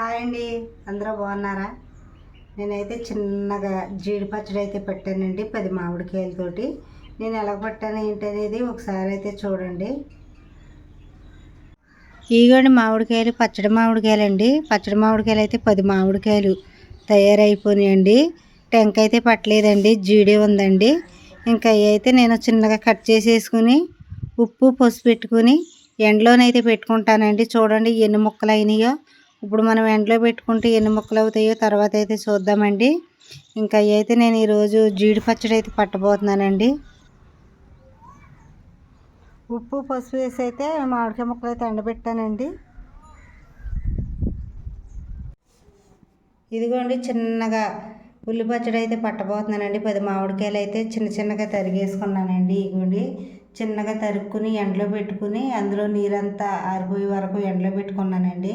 Hi అండి, అందరూ బాగున్నారా? నేనైతే చిన్నగా జీడి పచ్చడి అయితే పెట్టానండి 10 మామిడికాయలతోటి. నేను ఎలా పట్టాను ఏంటనేది ఒకసారి అయితే చూడండి. ఇగోండి మామిడికాయలు, పచ్చడి మామిడికాయలు అండి. పచ్చడి మామిడికాయలు అయితే 10 మామిడికాయలు తయారైపోయినాయండి. టెంక అయితే పట్టలేదండి, జీడి ఉందండి. ఇంకా అయితే నేను చిన్నగా కట్ చేసేసుకుని ఉప్పు పసుపు పెట్టుకుని ఎండలోనైతే పెట్టుకుంటానండి. చూడండి ఎన్ని ముక్కలు అయినాయో. ఇప్పుడు మనం ఎండలో పెట్టుకుంటే ఎన్ని ముక్కలు అవుతాయో తర్వాత అయితే చూద్దామండి. ఇంకా అయితే నేను ఈరోజు జీడి పచ్చడి అయితే పట్టబోతున్నానండి. ఉప్పు పసుపు వేసి అయితే మామిడికాయ ముక్కలు అయితే ఎండబెట్టానండి. ఇదిగోండి చిన్నగా ఉల్లి పచ్చడి అయితే పట్టబోతున్నానండి. 10 మామిడికాయలు అయితే చిన్న చిన్నగా తరిగేసుకున్నానండి. ఇదిగోండి చిన్నగా తరుక్కుని ఎండలో పెట్టుకుని అందులో నీరంతా ఆరిపోయే వరకు ఎండలో పెట్టుకున్నానండి.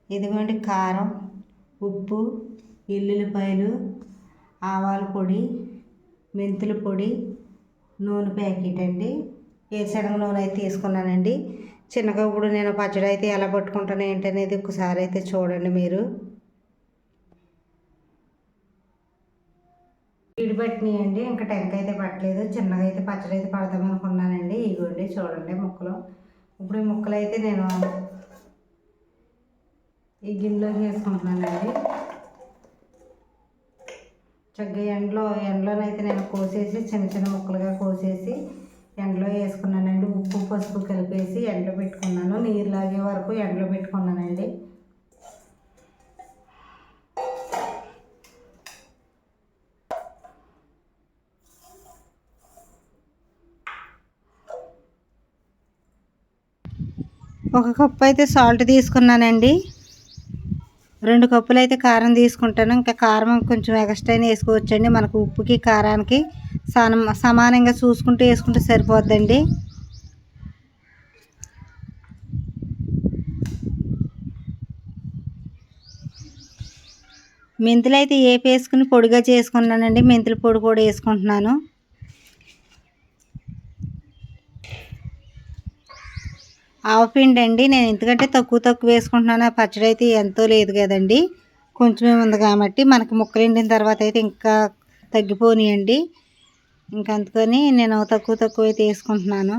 ఇదిగోండి కారం, ఉప్పు, ఎల్లుల్లిపాయలు, ఆవాల పొడి, మెంతుల పొడి, నూనె ప్యాకెట్ అండి. వేరుశనగ నూనె అయితే తీసుకున్నానండి. చిన్నగా ఇప్పుడు నేను పచ్చడి అయితే ఎలా పట్టుకుంటాను ఏంటనేది ఒకసారి అయితే చూడండి మీరు. జీడి పట్టినాయండి, ఇంకా టెంకాయ అయితే పట్టలేదు. చిన్నగా అయితే పచ్చడి అయితే పడదాం అనుకున్నానండి. ఇదిగోండి చూడండి ముక్కలు. ఇప్పుడు ఈ ముక్కలు అయితే నేను ఈ గిన్నెలోకి వేసుకుంటున్నానండి. చక్కగా ఎండలోనైతే నేను కోసేసి చిన్న చిన్న ముక్కలుగా కోసేసి ఎండలో వేసుకున్నానండి. ఉప్పు పసుపు కలిపేసి ఎండలో పెట్టుకున్నాను. నీరు లాగే వరకు ఎండలో పెట్టుకున్నానండి. ఒక కప్పు అయితే సాల్ట్ తీసుకున్నానండి. 2 కప్పులు అయితే కారం తీసుకుంటాను. ఇంకా కారం కొంచెం ఎక్స్ట్రా వేసుకోవచ్చండి. మనకు ఉప్పుకి కారానికి సమానంగా చూసుకుంటూ వేసుకుంటే సరిపోద్దండి. మెంతులు అయితే వేసుకుని పొడిగా చేసుకున్నానండి. మెంతుల పొడి కూడా వేసుకుంటున్నాను. ఆవపిండి అండి. నేను ఎందుకంటే తక్కువ వేసుకుంటున్నాను. పచ్చడి అయితే ఎంతో లేదు కదండి, కొంచెమే ఉంది కాబట్టి మనకి ముక్కలు ఎండిన తర్వాత అయితే ఇంకా తగ్గిపోనియండి. ఇంకా అందుకని నేను తక్కువ అయితే వేసుకుంటున్నాను.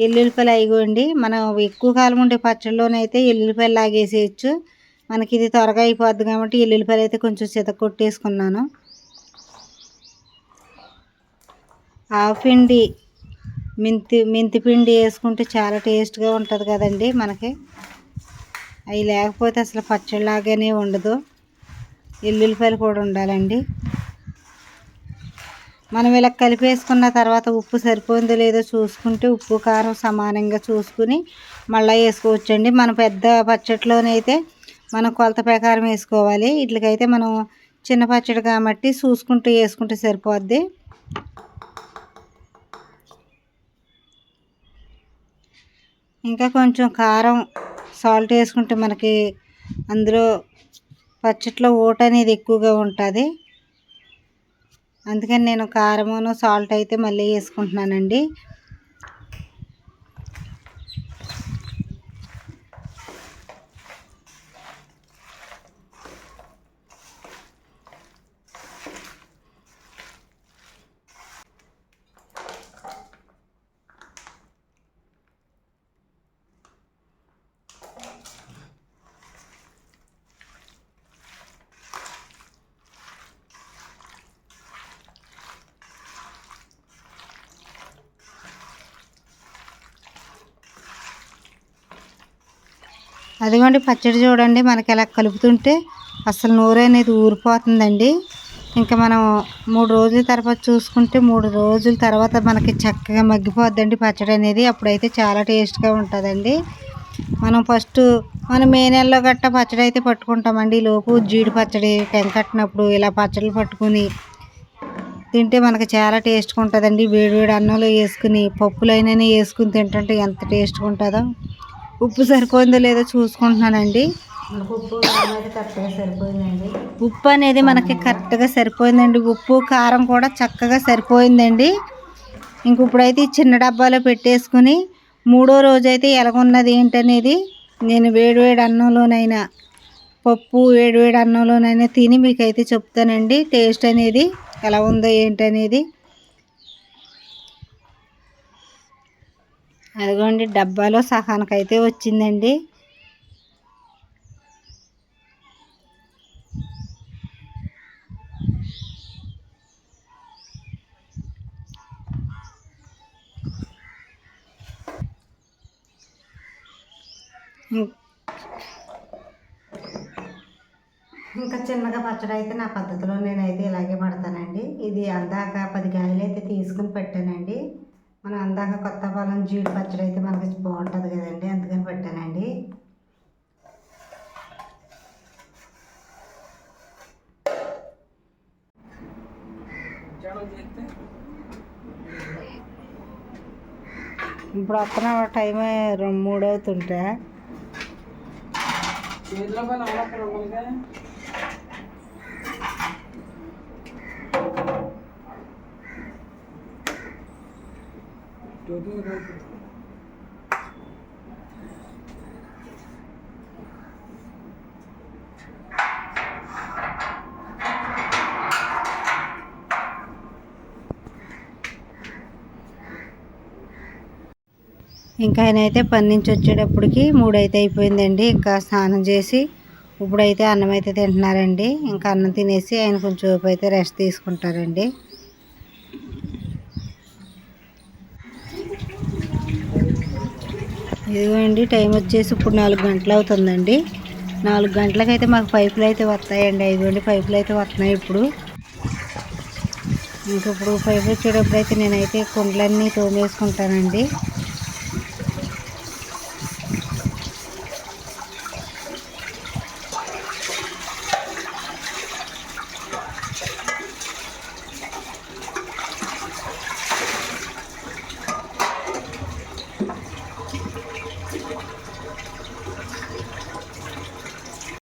ఎల్లుల్లిపాయలు అయిగోండి. మనం ఎక్కువ కాలం ఉండే పచ్చడిలోనైతే ఎల్లుల్లిపాయలు లాగేసేయచ్చు. మనకి ఇది త్వరగా అయిపోద్ది కాబట్టి ఎల్లుల్లిపాయలు అయితే కొంచెం కొట్టేసుకున్నాను. ఆవపిండి మెంతి పిండి వేసుకుంటే చాలా టేస్ట్గా ఉంటుంది కదండి. మనకి అవి లేకపోతే అసలు పచ్చడిలాగానే ఉండదు. ఎల్లుల్లిపాయలు కూడా ఉండాలండి. మనం ఇలా కలిపేసుకున్న తర్వాత ఉప్పు సరిపోయిందో లేదో చూసుకుంటే ఉప్పు కారం సమానంగా చూసుకుని మళ్ళీ వేసుకోవచ్చండి. మన పెద్ద పచ్చడిలోనైతే మనం కొలత ప్రకారం వేసుకోవాలి. ఇట్లకైతే మనం చిన్న పచ్చడి కాబట్టి చూసుకుంటూ వేసుకుంటే సరిపోద్ది. ఇంకా కొంచెం కారం సాల్ట్ వేసుకుంటే మనకి అందులో పచ్చట్లో ఊట అనేది ఎక్కువగా ఉంటుంది. అందుకని నేను కారమును సాల్ట్ అయితే మళ్ళీ వేసుకుంటున్నానండి. అదిగోండి పచ్చడి చూడండి, మనకి ఎలా కలుపుతుంటే అసలు నూరు అనేది ఊరిపోతుందండి. ఇంకా మనం 3 రోజుల తర్వాత చూసుకుంటే 3 రోజుల తర్వాత మనకి చక్కగా మగ్గిపోద్దండి పచ్చడి అనేది. అప్పుడైతే చాలా టేస్ట్గా ఉంటుందండి. మనం మే నెలలో గట్ట పచ్చడి అయితే పట్టుకుంటామండి. లోపు జీడి పచ్చడి టెంకట్టినప్పుడు ఇలా పచ్చళ్ళు పట్టుకుని తింటే మనకి చాలా టేస్ట్గా ఉంటుందండి. వేడివేడి అన్నంలో వేసుకుని పప్పులైనా వేసుకుని తింటుంటే ఎంత టేస్ట్గా ఉంటుందో. ఉప్పు సరిపోయిందో లేదో చూసుకుంటున్నానండి. ఉప్పు కారం అయితే కరెక్ట్గా సరిపోయిందండి. ఉప్పు అనేది మనకి కరెక్ట్గా సరిపోయిందండి. ఉప్పు కారం కూడా చక్కగా సరిపోయిందండి. ఇంక ఇప్పుడైతే చిన్న డబ్బాలో పెట్టేసుకుని 3వ రోజు అయితే ఎలాగున్నది ఏంటనేది నేను వేడివేడి అన్నంలోనైనా పప్పు వేడివేడి అన్నంలోనైనా తిని మీకైతే చెప్తానండి టేస్ట్ అనేది ఎలా ఉందో ఏంటనేది. అదిగోండి డబ్బాలో సహానికైతే వచ్చిందండి. ఇంకా చిన్నగా పచ్చడి అయితే నా పద్ధతిలో నేనైతే ఇలాగే పడతానండి. ఇది అందాక 10 కాయలు అయితే తీసుకుని పెట్టానండి. మనం అందాక కొత్త పాలెం జీడి పచ్చడి అయితే మనకి బాగుంటుంది కదండి, అందుకని పెట్టానండి. ఇప్పుడు వస్తున్న టైం 2-3 అవుతుంటే ఇంకా ఆయన అయితే పని నుంచి వచ్చేటప్పటికి 3 అయితే అయిపోయిందండి. ఇంకా స్నానం చేసి ఇప్పుడైతే అన్నం అయితే తింటున్నారండి. ఇంకా అన్నం తినేసి ఆయన కొంచెం సేపు అయితే రెస్ట్ తీసుకుంటారండి. ఇదిగోండి టైం వచ్చేసి ఇప్పుడు 4 గంటలు అవుతుందండి. 4 గంటలకైతే మాకు పైపులు అయితే వస్తాయండి. ఇదిగోండి పైపులు అయితే వస్తున్నాయి ఇప్పుడు. ఇంక ఇప్పుడు పైపు వచ్చేటప్పుడు అయితే నేనైతే కుండలన్నీ తోమేసుకుంటానండి.